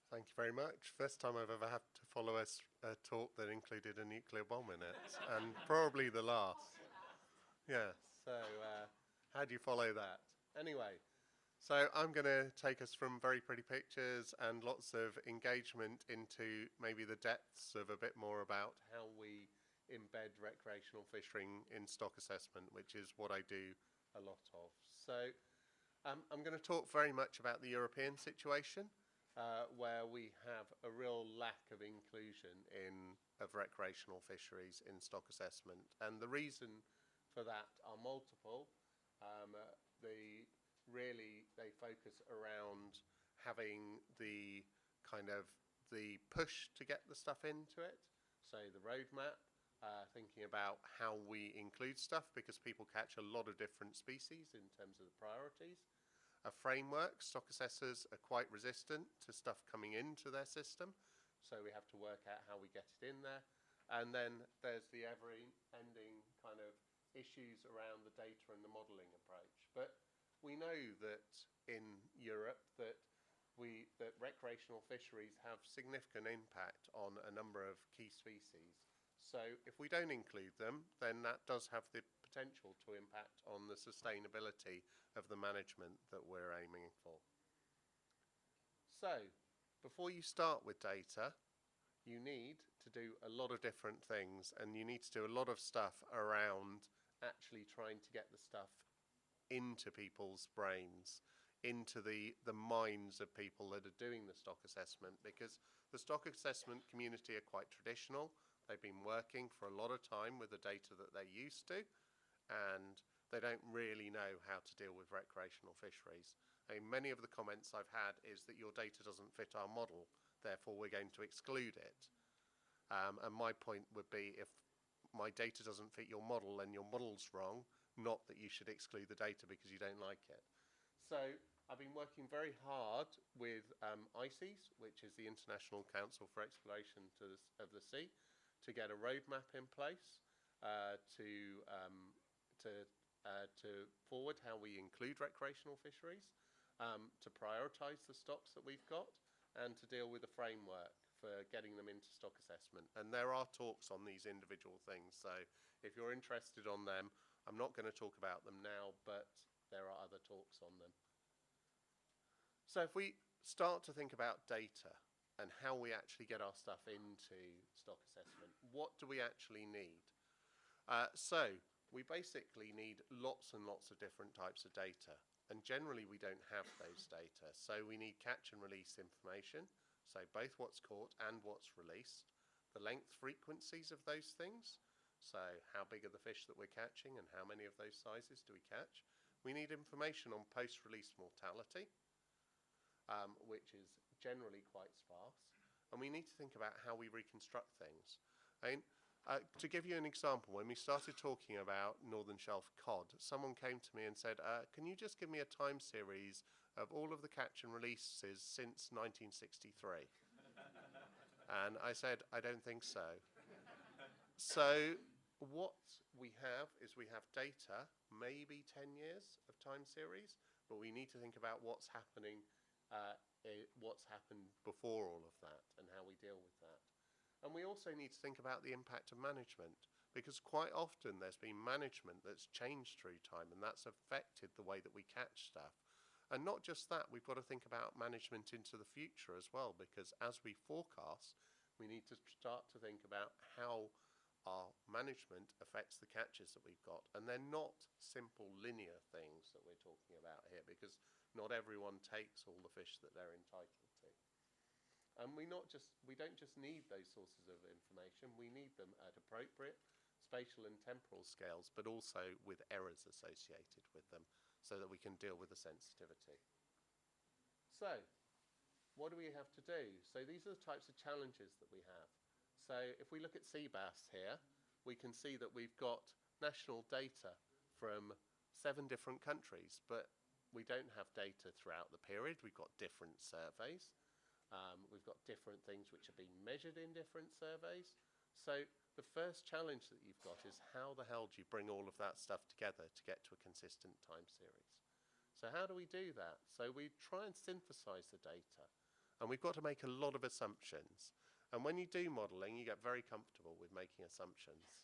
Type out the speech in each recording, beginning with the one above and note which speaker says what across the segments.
Speaker 1: Thank you very much. First time I've ever had to follow a talk that included a nuclear bomb in it, and probably the last. Yeah, so how do you follow that? Anyway, so I'm going to take us from very pretty pictures and lots of engagement into maybe the depths of a bit more about how we embed recreational fishing in stock assessment, which is what I do a lot of. So I'm going to talk very much about the European situation, where we have a real lack of inclusion of recreational fisheries in stock assessment. And the reason for that are multiple. They focus around having the kind of the push to get the stuff into it. So the roadmap, thinking about how we include stuff because people catch a lot of different species in terms of the priorities. A framework, stock assessors are quite resistant to stuff coming into their system, so we have to work out how we get it in there. And then there's the ever-ending kind of issues around the data and the modelling approach. But we know that in Europe that recreational fisheries have significant impact on a number of key species. So if we don't include them, then that does have the potential to impact on the sustainability of the management that we're aiming for. So before you start with data, you need to do a lot of different things, and you need to do a lot of stuff around actually trying to get the stuff into people's brains, into the minds of people that are doing the stock assessment, because the stock assessment community are quite traditional. They've been working for a lot of time with the data that they're used to, and they don't really know how to deal with recreational fisheries. I mean, many of the comments I've had is that your data doesn't fit our model, therefore we're going to exclude it. And my point would be, if my data doesn't fit your model, then your model's wrong, not that you should exclude the data because you don't like it. So I've been working very hard with ICES, which is the International Council for Exploration of the Sea, to get a roadmap in place to forward how we include recreational fisheries, to prioritise the stocks that we've got, and to deal with the framework for getting them into stock assessment. And there are talks on these individual things, so if you're interested on them, I'm not going to talk about them now, but there are other talks on them. So if we start to think about data and how we actually get our stuff into stock assessment, what do we actually need? So we basically need lots and lots of different types of data, and generally we don't have those data. So we need catch and release information, so both what's caught and what's released, the length frequencies of those things, so how big are the fish that we're catching and how many of those sizes do we catch. We need information on post-release mortality, which is generally quite sparse, and we need to think about how we reconstruct things. To give you an example, when we started talking about Northern Shelf cod, someone came to me and said, can you just give me a time series of all of the catch and releases since 1963? And I said, I don't think so. So what we have is we have data, maybe 10 years of time series, but we need to think about what's happening, what's happened before all of that and how we deal with that. And we also need to think about the impact of management, because quite often there's been management that's changed through time, and that's affected the way that we catch stuff. And not just that, we've got to think about management into the future as well, because as we forecast, we need to start to think about how our management affects the catches that we've got. And they're not simple linear things that we're talking about here, because not everyone takes all the fish that they're entitled to. And we don't just need those sources of information, we need them at appropriate spatial and temporal scales, but also with errors associated with them, so that we can deal with the sensitivity. So, what do we have to do? So these are the types of challenges that we have. So if we look at sea bass here, we can see that we've got national data from 7 different countries, but we don't have data throughout the period. We've got different surveys. We've got different things which are being measured in different surveys. So the first challenge that you've got is how the hell do you bring all of that stuff together to get to a consistent time series? So how do we do that? So we try and synthesize the data. And we've got to make a lot of assumptions. And when you do modelling, you get very comfortable with making assumptions.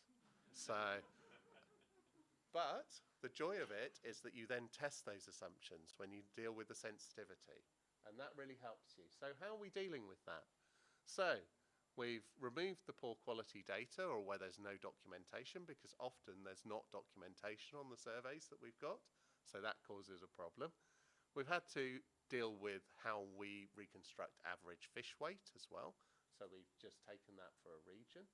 Speaker 1: But the joy of it is that you then test those assumptions when you deal with the sensitivity. And that really helps you. So how are we dealing with that? So we've removed the poor quality data, or where there's no documentation, because often there's not documentation on the surveys that we've got. So that causes a problem. We've had to deal with how we reconstruct average fish weight as well. So we've just taken that for a region.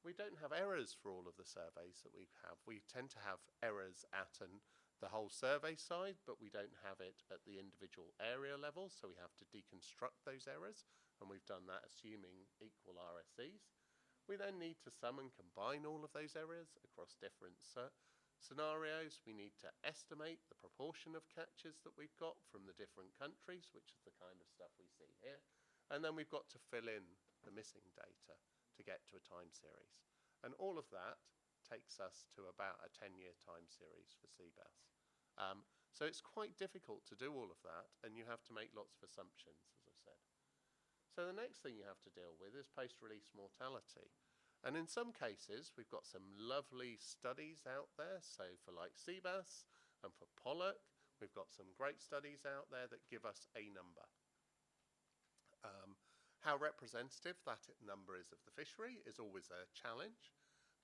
Speaker 1: We don't have errors for all of the surveys that we have. We tend to have errors at the whole survey side, but we don't have it at the individual area level, so we have to deconstruct those errors, and we've done that assuming equal RSEs. We then need to sum and combine all of those errors across different scenarios. We need to estimate the proportion of catches that we've got from the different countries, which is the kind of stuff we see here. And then we've got to fill in the missing data to get to a time series. And all of that takes us to about a 10-year time series for sea bass. So it's quite difficult to do all of that, and you have to make lots of assumptions, as I said. So the next thing you have to deal with is post-release mortality. And in some cases, we've got some lovely studies out there. So for like sea bass and for pollock, we've got some great studies out there that give us a number. How representative that number is of the fishery is always a challenge,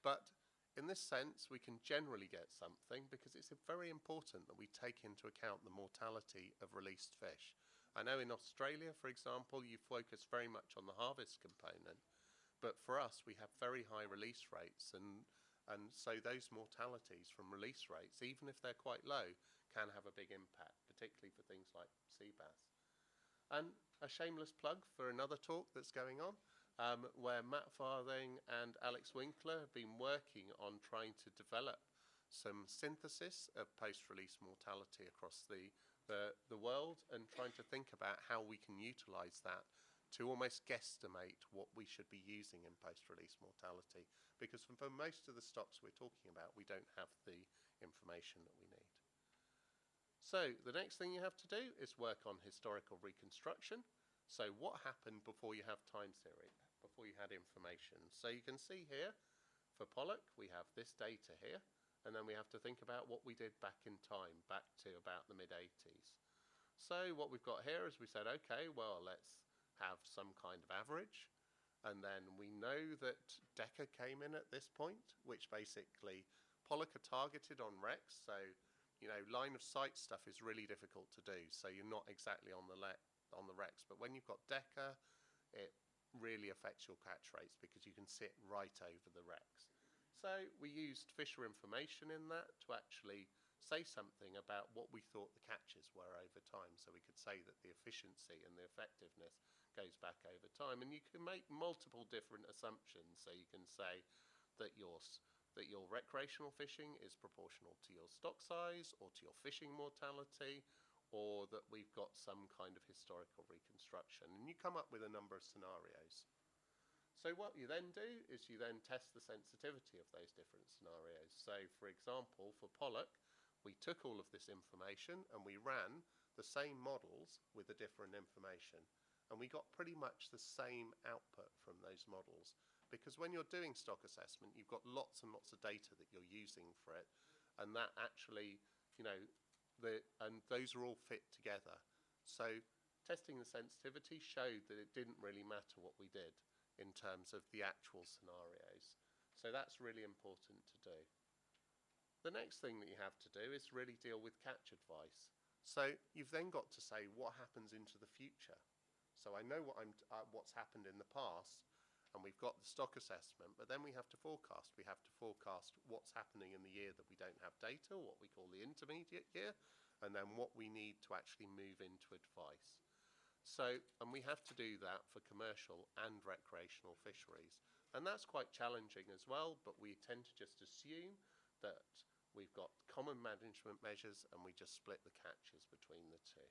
Speaker 1: but in this sense we can generally get something, because it's very important that we take into account the mortality of released fish. I know in Australia, for example, you focus very much on the harvest component, but for us we have very high release rates, and so those mortalities from release rates, even if they're quite low, can have a big impact, particularly for things like sea bass. And a shameless plug for another talk that's going on, where Matt Farthing and Alex Winkler have been working on trying to develop some synthesis of post-release mortality across the world, and trying to think about how we can utilise that to almost guesstimate what we should be using in post-release mortality. Because for most of the stocks we're talking about, we don't have the information that we need. So the next thing you have to do is work on historical reconstruction. So what happened before you have time series, before you had information? So you can see here, for pollock, we have this data here, and then we have to think about what we did back in time, back to about the mid-80s. So what we've got here is we said, okay, well, let's have some kind of average. And then we know that Deca came in at this point, which basically pollock are targeted on wrecks. So, you know, line of sight stuff is really difficult to do. So you're not exactly on the wrecks. But when you've got Deca, it really affects your catch rates, because you can sit right over the wrecks. So we used fisher information in that to actually say something about what we thought the catches were over time. So we could say that the efficiency and the effectiveness goes back over time. And you can make multiple different assumptions. So you can say that your recreational fishing is proportional to your stock size, or to your fishing mortality, or that we've got some kind of historical reconstruction. And you come up with a number of scenarios. So what you then do is you then test the sensitivity of those different scenarios. So for example, for pollock, we took all of this information and we ran the same models with the different information. And we got pretty much the same output from those models. Because when you're doing stock assessment, you've got lots and lots of data that you're using for it. And that actually, you know, and those are all fit together. So testing the sensitivity showed that it didn't really matter what we did in terms of the actual scenarios. So that's really important to do. The next thing that you have to do is really deal with catch advice. So you've then got to say what happens into the future. So I know what's happened in the past, and we've got the stock assessment, but then we have to forecast. We have to forecast what's happening in the year that we don't have data, what we call the intermediate year, and then what we need to actually move into advice. So, and we have to do that for commercial and recreational fisheries. And that's quite challenging as well, but we tend to just assume that we've got common management measures and we just split the catches between the two.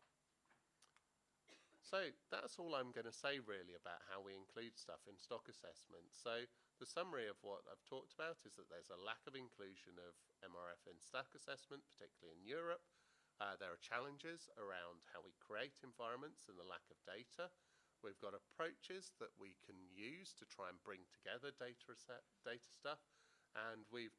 Speaker 1: So that's all I'm going to say really about how we include stuff in stock assessment. So the summary of what I've talked about is that there's a lack of inclusion of MRF in stock assessment, particularly in Europe. There are challenges around how we create environments and the lack of data. We've got approaches that we can use to try and bring together data stuff, and we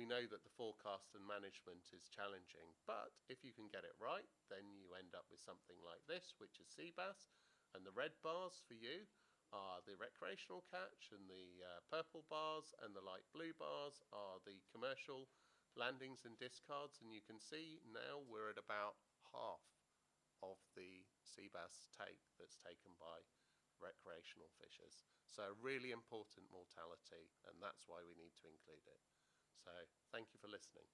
Speaker 1: know that the forecast and management is challenging, but if you can get it right, then you end up with something like this, which is sea bass, and the red bars for you are the recreational catch, and the purple bars and the light blue bars are the commercial landings and discards, and you can see now we're at about half of the sea bass take that's taken by recreational fishers. So really important mortality, and that's why we need to include it. So thank you for listening.